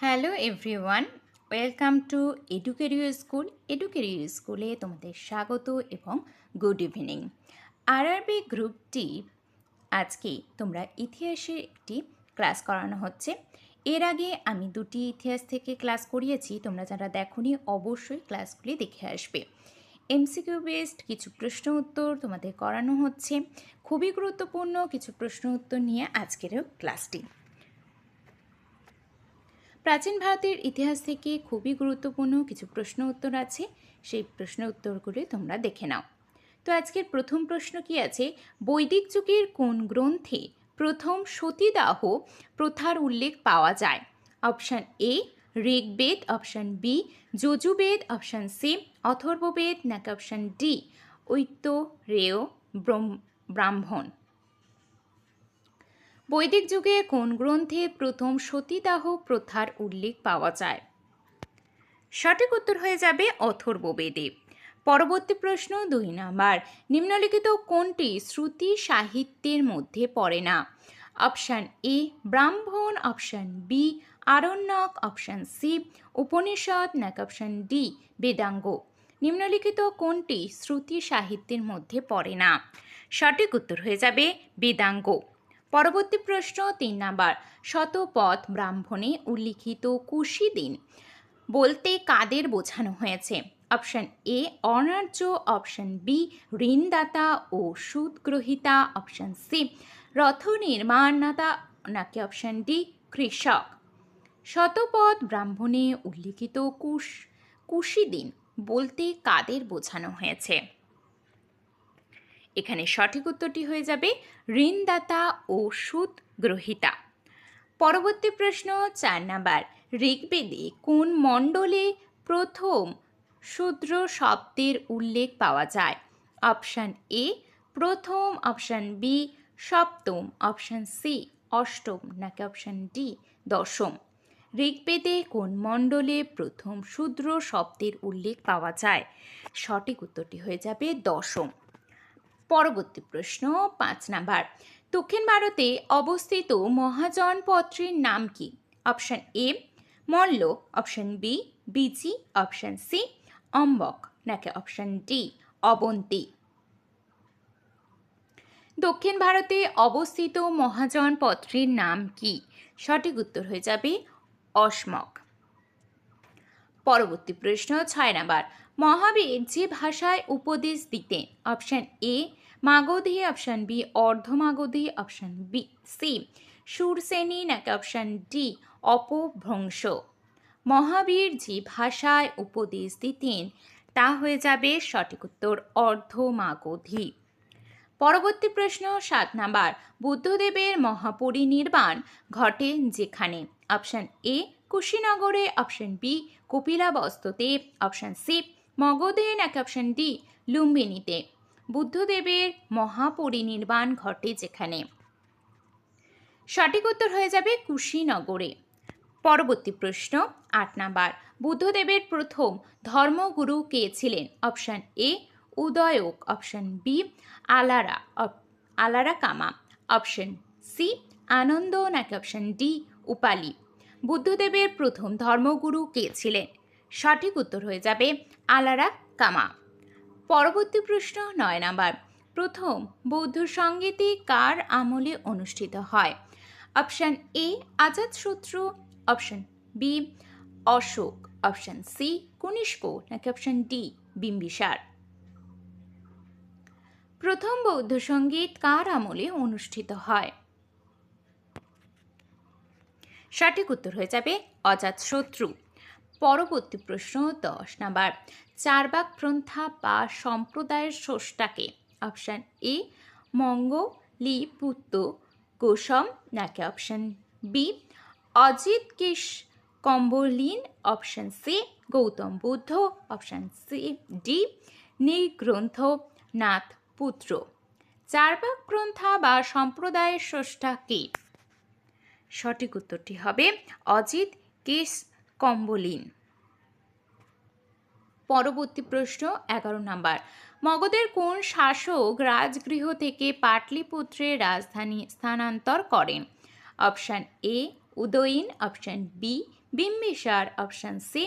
Hello everyone, welcome to Educario school. Educario স্কুলে তোমাদের স্বাগত এবং গুড ইভিনিং। আরআরবি গ্রুপটি আজকে তোমরা ইতিহাসের একটি ক্লাস করানো হচ্ছে। এর আগে আমি দুটি ইতিহাস থেকে ক্লাস করিয়েছি, তোমরা যারা দেখোনি অবশ্যই ক্লাসগুলি দেখে আসবে। এমসিকিউ বেসড কিছু প্রশ্ন উত্তর তোমাদের করানো হচ্ছে, খুবই গুরুত্বপূর্ণ কিছু প্রশ্ন উত্তর নিয়ে আজকেরও ক্লাসটি। প্রাচীন ভারতের ইতিহাস থেকে খুবই গুরুত্বপূর্ণ কিছু প্রশ্ন উত্তর আছে, সেই প্রশ্ন উত্তরগুলি তোমরা দেখে নাও। তো আজকের প্রথম প্রশ্ন কি আছে, বৈদিক যুগের কোন গ্রন্থে প্রথম সতীদাহ প্রথার উল্লেখ পাওয়া যায়? Option A Rigveda, option B Yajurveda, option C Atharvaveda, নাকি অপশান ডি ঐতরেয় ব্রাহ্মণ। বৈদিক যুগে কোন গ্রন্থে প্রথম সতীদাহ প্রথার উল্লেখ পাওয়া যায়? সঠিক উত্তর হয়ে যাবে অথর্ববেদে। পরবর্তী প্রশ্ন 2 নাম্বার, নিম্নলিখিত কোনটি শ্রুতি সাহিত্যের মধ্যে পড়ে না? Option A Brahmana, option B Aranyaka, option C Upanishad, নাকি অপশান ডি বেদাঙ্গ। নিম্নলিখিত কোনটি শ্রুতি সাহিত্যের মধ্যে পড়ে না? সঠিক উত্তর হয়ে যাবে বেদাঙ্গ। পরবর্তী প্রশ্ন 3 নাম্বার, শতপথ ব্রাহ্মণে উল্লিখিত কুশী দিন বলতে কাদের বোঝানো হয়েছে? অপশান এ অনার্য, অপশান বি ঋণদাতা ও সুদগ্রহিতা, অপশান সি রথ নির্মাণদাতা, নাকি অপশান ডি কৃষক। শতপথ ব্রাহ্মণে উল্লিখিত কুশী দিন বলতে কাদের বোঝানো হয়েছে? এখানে সঠিক উত্তরটি হয়ে যাবে ঋণদাতা ও সুদগ্রহিতা। পরবর্তী প্রশ্ন 4 নাম্বার, ঋগ্বেদে কোন মণ্ডলে প্রথম শূদ্র শব্দের উল্লেখ পাওয়া যায়? অপশান এ প্রথম, অপশান বি সপ্তম, অপশান সি অষ্টম, নাকি অপশান ডি দশম। ঋগ্বেদে কোন মণ্ডলে প্রথম শূদ্র শব্দের উল্লেখ পাওয়া যায়? সঠিক উত্তরটি হয়ে যাবে দশম। পরবর্তী প্রশ্ন 5 নাম্বার, দক্ষিণ ভারতে অবস্থিত মহাজনপত্রের নাম কি? Option A Malla, option B বিজি, অপশান সি অম্বক, নাকি অপশান ডি অবন্তী। দক্ষিণ ভারতে অবস্থিত মহাজনপত্রের নাম কি? সঠিক উত্তর হয়ে যাবে অসমক। পরবর্তী প্রশ্ন 6 নাম্বার, মহাবীর যে ভাষায় উপদেশ দিতেন? Option A Magadhi, option B Ardhamagadhi, option B C Shauraseni, নাকি অপশান ডি অপভ্রংশ। মহাবীর যে ভাষায় উপদেশ দিতেন তা হয়ে যাবে সঠিক উত্তর অর্ধমাগধী। পরবর্তী প্রশ্ন 7 নাম্বার, বুদ্ধদেবের মহাপরিনির্বাণ ঘটে যেখানে? অপশান এ কুশীনগরে, অপশান বি কপিলাবস্তুতে, অপশান সি মগধে, নাকি অপশান ডি লুম্বিনীতে। বুদ্ধদেবের মহাপরিনির্বাণ ঘটে যেখানে? সঠিক উত্তর হয়ে যাবে কুশীনগরে। পরবর্তী প্রশ্ন 8 নাম্বার, বুদ্ধদেবের প্রথম ধর্মগুরু কে ছিলেন? অপশান এ উদয়ক, অপশান বি আলারা কামা, অপশান সি আনন্দ, নাকি অপশান ডি উপালি। বুদ্ধদেবের প্রথম ধর্মগুরু কে ছিলেন? সঠিক উত্তর হয়ে যাবে আলারা কামা। পরবর্তী প্রশ্ন 9 নাম্বার, প্রথম বৌদ্ধ সঙ্গীতি কার আমলে অনুষ্ঠিত হয়? Option A Ajatashatru, option B Ashoka, option C Kanishka, নাকি অপশান ডি বিম্বিসার। প্রথম বৌদ্ধ সঙ্গীত কার আমলে অনুষ্ঠিত হয়? সঠিক উত্তর হয়ে যাবে অজাতশত্রু। পরবর্তী প্রশ্ন 10 নাম্বার, চারবাক পন্থা বা সম্প্রদায়ের স্রষ্টাকে? অপশান এ মঙ্গলিপুত্ত গোসম, নাকি option B Ajita Kesa Kambalin, option C Gautama Buddha, option C D Nigrantha Nath Putra. Charvaka পন্থা বা সম্প্রদায়ের স্রষ্টা কে? সঠিক উত্তরটি হবে অজিত কেশ কম্বলিন। পরবর্তী প্রশ্ন 11 নাম্বার, মগধের কোন শাসক রাজগৃহ থেকে পাটলিপুত্রের রাজধানী স্থানান্তর করেন? Option A Udayin option B, Bimbisara option C,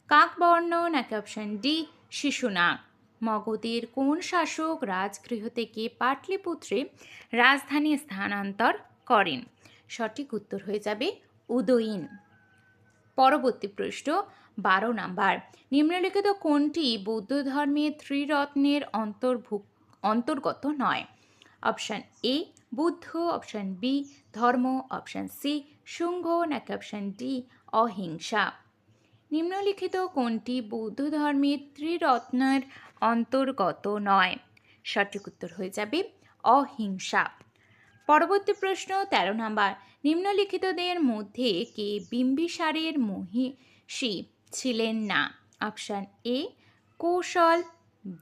Kakavarna নাকি অপশন ডি শিশুনাগ। মগধের কোন শাসক রাজগৃহ থেকে পাটলিপুত্রে রাজধানী স্থানান্তর করেন? সঠিক উত্তর হয়ে যাবে উদয়ীন। পরবর্তী প্রশ্ন 12 নাম্বার, নিম্নলিখিত কোনটি বৌদ্ধ ধর্মের ত্রিরত্নের অন্তর্গত নয়? Option A Buddha, option B Dharma, option C Shunga নাকি অপশন ডি অহিংসা। নিম্নলিখিত কোনটি বৌদ্ধ ধর্মের ত্রিরত্নের অন্তর্গত নয়? সঠিক উত্তর হয়ে যাবে অহিংসা। পরবর্তী প্রশ্ন 13 নাম্বার, নিম্নলিখিতদের মধ্যে কে বিম্বিসারের মহিষী ছিলেন না? অপশন এ কৌশল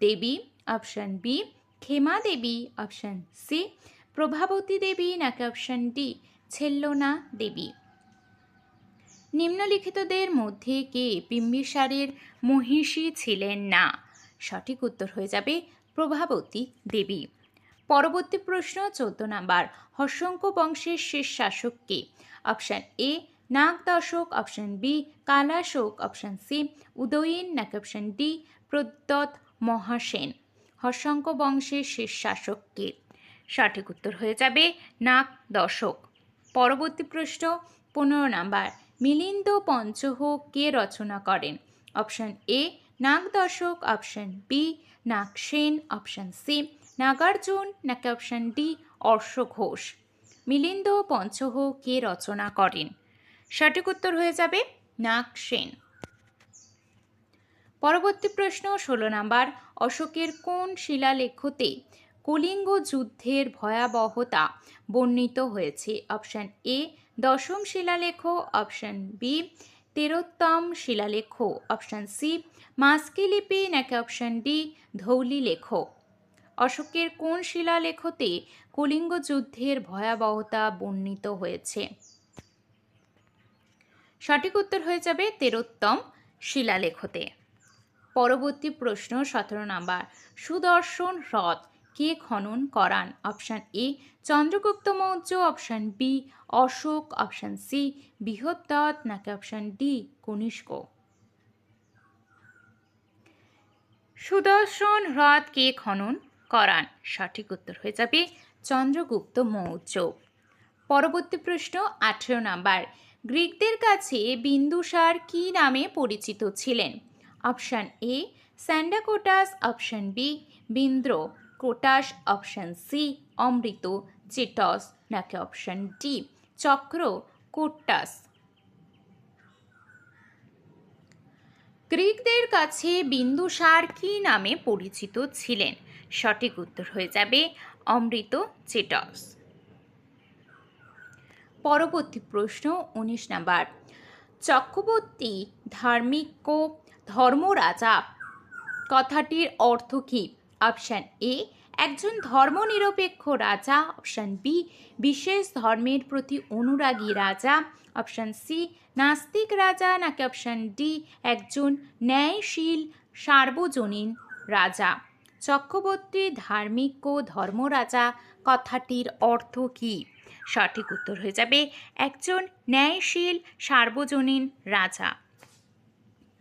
দেবী, অপশন বি ক্ষেমা দেবী, অপশন সি প্রভাবতী দেবী নাকি অপশন ডি ছেল্লনা দেবী। নিম্নলিখিতদের মধ্যে কে বিম্বিসারের মহিষী ছিলেন না? সঠিক উত্তর হয়ে যাবে প্রভাবতী দেবী। পরবর্তী প্রশ্ন 14 নাম্বার, হর্ষঙ্ক বংশের শেষ শাসক কে? Option A Nagadasaka, option B Kalashoka, option C Udayin নাকি অপশন ডি প্রদ্যোৎ মহাসেন। হর্ষঙ্ক বংশের শেষ শাসক কে? সঠিক উত্তর হয়ে যাবে নাগদশক। পরবর্তী প্রশ্ন 15 নাম্বার, মিলিন্দ পঞ্চহ কে রচনা করেন? Option A Nagadasaka, option B Nagasena, option C Nagarjuna নাকি অপশন ডি অশ্বঘোষ। মিলিন্দ পঞ্চহ কে রচনা করেন? সঠিক উত্তর হয়ে যাবে নাগসেন। পরবর্তী প্রশ্ন 16 নাম্বার, অশোকের কোন শিলালেখতে কলিঙ্গ যুদ্ধের ভয়াবহতা বর্ণিত হয়েছে? অপশন এ দশম শিলালেখ, অপশন বি 13তম শিলালেখ, অপশন সি মাস্কি লিপি নাকি অপশন ডি ধৌলি লেখ। অশোকের কোন শিলালেখতে কলিঙ্গ যুদ্ধের ভয়াবহতা বর্ণিত হয়েছে? সঠিক উত্তর হয়ে যাবে 13তম শিলালেখতে। পরবর্তী প্রশ্ন 17 নাম্বার, সুদর্শন হ্রদ কে খনন করান? Option A Chandragupta Maurya, option B Ashoka, option C Brihadratha নাকি অপশন ডি কনিষ্ক। সুদর্শন হ্রদ কে খনন করান? সঠিক উত্তর হয়ে যাবে চন্দ্রগুপ্ত মৌর্য। পরবর্তী প্রশ্ন 18 নাম্বার, গ্রিকদের কাছে বিন্দুসার কি নামে পরিচিত ছিলেন? Option A Sandrocottus, option B বিন্দ্র কোটাস, অপশন সি অমৃত চেটস নাকি অপশন ডি চক্র কোট্টাস। গ্রিকদের কাছে বিন্দুসার কি নামে পরিচিত ছিলেন? সঠিক উত্তর হয়ে যাবে অমৃত চেটস। পরবর্তী প্রশ্ন 19 নাম্বার, চক্রবর্তী ধার্মিক ধর্মরাজা কথাটির অর্থ কী? অপশন এ একজন ধর্মনিরপেক্ষ রাজা, অপশন বি বিশেষ ধর্মের প্রতি অনুরাগী রাজা, অপশন সি নাস্তিক রাজা নাকি অপশন ডি একজন ন্যায়শীল সার্বজনীন রাজা। চক্রবর্তী ধার্মিক ধর্মরাজা কথাটির অর্থ কী? সঠিক উত্তর হয়ে যাবে একজন ন্যায়শীল সার্বজনীন রাজা।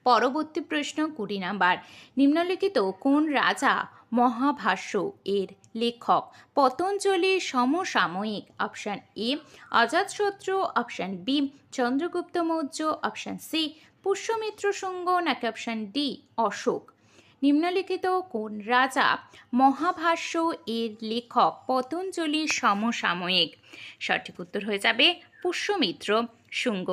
পরবর্তী প্রশ্ন 20 নাম্বার, নিম্নলিখিত কোন রাজা মহাভাষ্য এর লেখক পতঞ্জলির সমসাময়িক? Option A Ajatashatru, option B Chandragupta Maurya, option C Pushyamitra Shunga নাকি অপশন ডি অশোক। নিম্নলিখিত কোন রাজা মহাভাষ্য এর লেখক পতঞ্জলির সমসাময়িক? সঠিক উত্তর হয়ে যাবে পুষ্যমিত্র শুঙ্গ।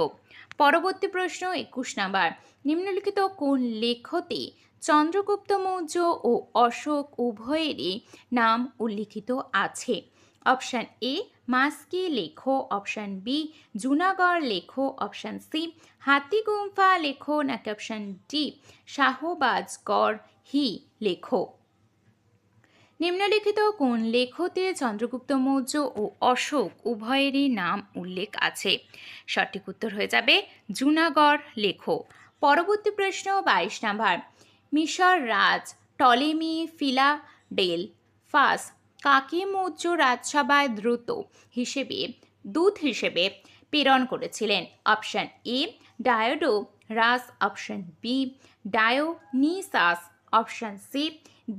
পরবর্তী প্রশ্ন 21 নাম্বার, নিম্নলিখিত কোন লেখতে চন্দ্রগুপ্ত মৌর্য ও অশোক উভয়েরই নাম উল্লিখিত আছে? অপশন এ মাস্কি লেখ, অপশন বি জুনাগড় লেখ, অপশন সি হাতিগুম্ফা লেখ নাকি অপশন ডি শাহবাজগড় হি লেখ। নিম্নলিখিত কোন লেখতে চন্দ্রগুপ্ত মৌর্য ও অশোক উভয়েরই নাম উল্লেখ আছে? সঠিক উত্তর হয়ে যাবে জুনাগড় লেখ। পরবর্তী প্রশ্ন 22 নাম্বার, মিশর রাজ টলেমি ফিলাডেলফাস কাকে মৌর্য রাজসভায় দূত হিসেবে প্রেরণ করেছিলেন? Option A Diodorus, option B Dionysius, option C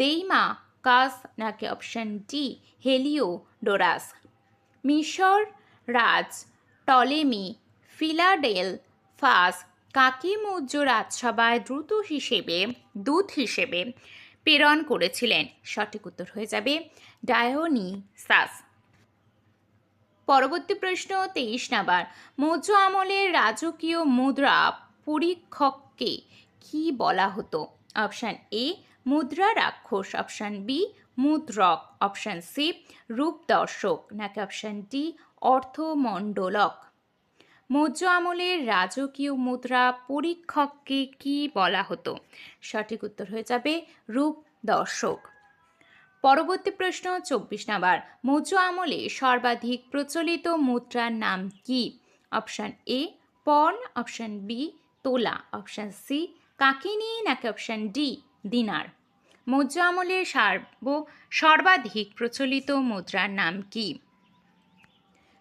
Deimachus, নাকি অপশান ডি হেলিওডোরাস। মিশর রাজ টলেমি ফিলাডেলফাস কাকে মৌর্য রাজসভায় দূত হিসেবে প্রেরণ করেছিলেন? সঠিক উত্তর হয়ে যাবে ডায়োনিসাস। পরবর্তী প্রশ্ন 23 নাম্বার, মৌর্য আমলের রাজকীয় মুদ্রা পরীক্ষককে কি বলা হতো? অপশান এ মুদ্রা রাক্ষস, অপশান বি মুদ্রক, অপশান সি রূপদর্শক, নাকি অপশান ডি অর্থমণ্ডলক। মৌর্য আমলের রাজকীয় মুদ্রা পরীক্ষককে কি বলা হতো? সঠিক উত্তর হয়ে যাবে রূপদর্শক। পরবর্তী প্রশ্ন 24 নাম্বার, মৌর্য আমলে সর্বাধিক প্রচলিত মুদ্রার নাম কি? অপশান এ পণ, অপশান বি তোলা, অপশান সি কাকিনি, নাকি অপশান ডি দিনার। মৌর্য আমলে সর্বাধিক প্রচলিত মুদ্রার নাম কি?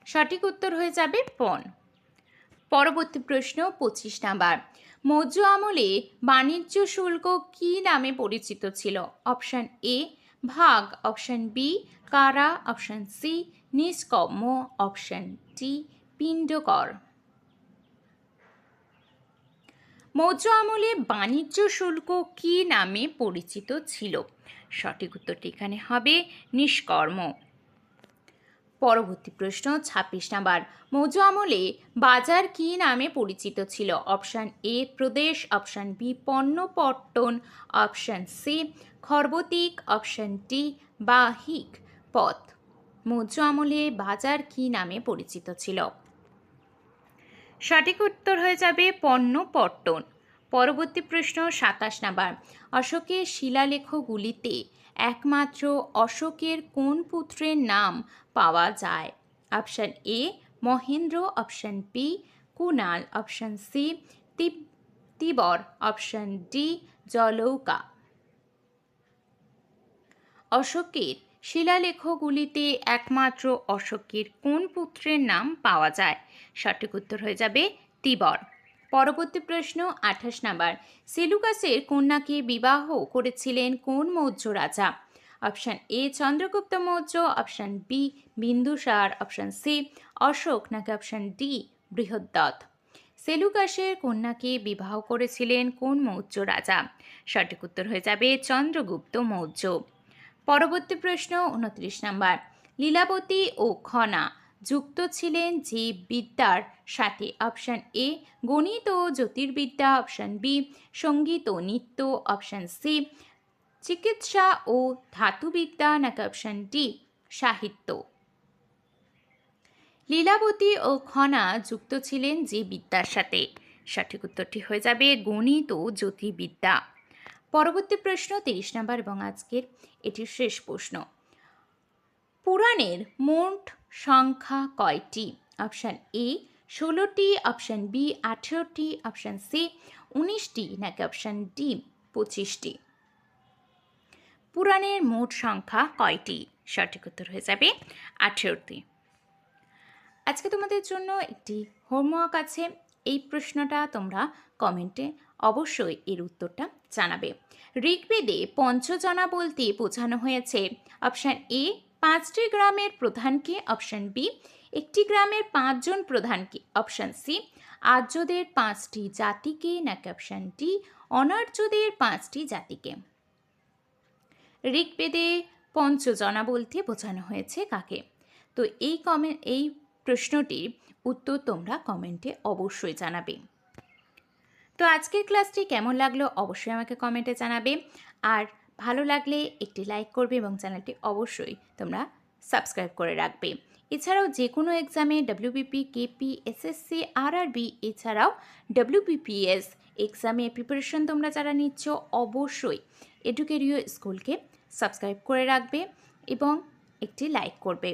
সঠিক উত্তর হয়ে যাবে পণ। পরবর্তী প্রশ্ন 25 নাম্বার, মৌর্য আমলে বাণিজ্য শুল্ক কি নামে পরিচিত ছিল? অপশান এ ভাগ, অপশান বি কারা, অপশান সি নিষ্কম্ম, অপশান ডি পিণ্ডকর। মৌর্য আমলে বাণিজ্য শুল্ক কি নামে পরিচিত ছিল? সঠিক উত্তরটি এখানে হবে নিষ্কর্ম। পরবর্তী প্রশ্ন 26 নাম্বার, মৌর্য আমলে বাজার কি নামে পরিচিত ছিল? অপশান এ প্রদেশ, অপশান বি পণ্যপট্টন, অপশান সি খরবতিক, অপশান ডি বাহিক পথ। মৌর্য আমলে বাজার কি নামে পরিচিত ছিল? সঠিক উত্তর হয়ে যাবে পণ্যপট্টন। পরবর্তী প্রশ্ন 27 নাম্বার, অশোকের শিলালেখগুলিতে একমাত্র অশোকের কোন পুত্রের নাম পাওয়া যায়? Option A Mahendra, option B Kunal, option C Tivara, option D Jalauka. অশোকের শিলালেখগুলিতে একমাত্র অশোকের কোন পুত্রের নাম পাওয়া যায়? সঠিক উত্তর হয়ে যাবে তিবর। পরবর্তী প্রশ্ন 28 নাম্বার, সেলুকাসের কন্যাকে বিবাহ করেছিলেন কোন মৌর্য রাজা? Option A Chandragupta Maurya, option B Bindusara, option C Ashoka, নাকি অপশান ডি বৃহদ্রথ। সেলুকাসের কন্যাকে বিবাহ করেছিলেন কোন মৌর্য রাজা? সঠিক উত্তর হয়ে যাবে চন্দ্রগুপ্ত মৌর্য। পরবর্তী প্রশ্ন 29 নাম্বার, লীলাবতী ও খনা যুক্ত ছিলেন যে বিদ্যার সাথে? অপশান এ গণিত ও জ্যোতির্বিদ্যা, অপশান বি সঙ্গীত ও নৃত্য, অপশান সি চিকিৎসা ও ধাতুবিদ্যা, নাকি অপশান ডি সাহিত্য। লীলাবতী ও খনা যুক্ত ছিলেন যে বিদ্যার সাথে? সঠিক উত্তরটি হয়ে যাবে গণিত ও জ্যোতির্বিদ্যা। পরবর্তী প্রশ্ন 23 নাম্বার এবং আজকের এটির শেষ প্রশ্ন, পুরাণের মোট সংখ্যা কয়টি? অপশান এ 16টি, অপশান বি 18টি, অপশান সি 19টি, নাকি অপশান ডি 25টি। পুরাণের মোট সংখ্যা কয়টি? সঠিক উত্তর হয়ে যাবে 18টি। আজকে তোমাদের জন্য একটি হোমওয়ার্ক আছে, এই প্রশ্নটা তোমরা কমেন্টে অবশ্যই এর উত্তরটা জানাবে। ঋগ্বেদে পঞ্চজনা বলতে বোঝানো হয়েছে অপশান এ 5টি গ্রামের প্রধানকে, অপশান বি একটি গ্রামের 5 জন প্রধানকে, অপশান সি আর্যদের 5টি জাতিকে, নাকি অপশান ডি অনার্যদের 5টি জাতিকে। ঋগ্বেদে পঞ্চজনা বলতে বোঝানো হয়েছে কাকে? তো এই প্রশ্নটির উত্তর তোমরা কমেন্টে অবশ্যই জানাবে। তো আজকের ক্লাসটি কেমন লাগলো অবশ্যই আমাকে কমেন্টে জানাবে, আর ভালো লাগলে একটি লাইক করবে এবং চ্যানেলটি অবশ্যই তোমরা সাবস্ক্রাইব করে রাখবে। এছাড়াও যে কোনো এক্সামে ডব্লিউবিপি, কেপি, এসএসসি, আরআরবি, এছাড়াও ডব্লিউবিপিএস এক্সামে প্রিপারেশন তোমরা যারা নিচ্ছ অবশ্যই এডুকেরিও স্কুলকে সাবস্ক্রাইব করে রাখবে এবং একটি লাইক করবে।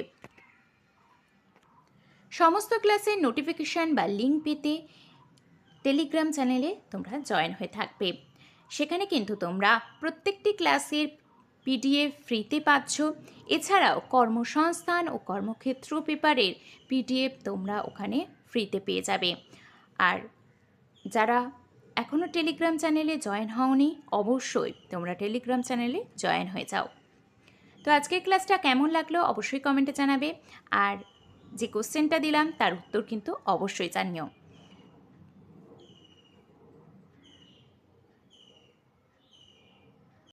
সমস্ত ক্লাসের নোটিফিকেশান বা লিঙ্ক পেতে টেলিগ্রাম চ্যানেলে তোমরা জয়েন হয়ে থাকবে। সেখানে কিন্তু তোমরা প্রত্যেকটি ক্লাসের পিডিএফ ফ্রিতে পাচ্ছ। এছাড়াও কর্মসংস্থান ও কর্মক্ষেত্র পেপারের পিডিএফ তোমরা ওখানে ফ্রিতে পেয়ে যাবে। আর যারা এখনও টেলিগ্রাম চ্যানেলে জয়েন হওনি, অবশ্যই তোমরা টেলিগ্রাম চ্যানেলে জয়েন হয়ে যাও। তো আজকের ক্লাসটা কেমন লাগলো অবশ্যই কমেন্টে জানাবে, আর যে কোশ্চেনটা দিলাম তার উত্তর কিন্তু অবশ্যই জানিও।